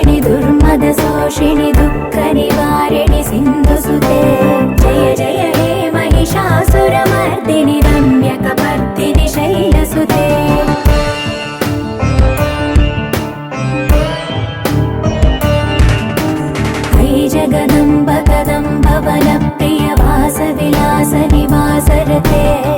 नाशिनि दुर्मदशोषिणि दुःखनिवारिणि सिन्धुसुते जय जय हे महिषासुरमर्दिनि रम्यकपर्दिनि शैलसुते जगदम्ब कदम्ब बलप्रिय वासविलास निवासरते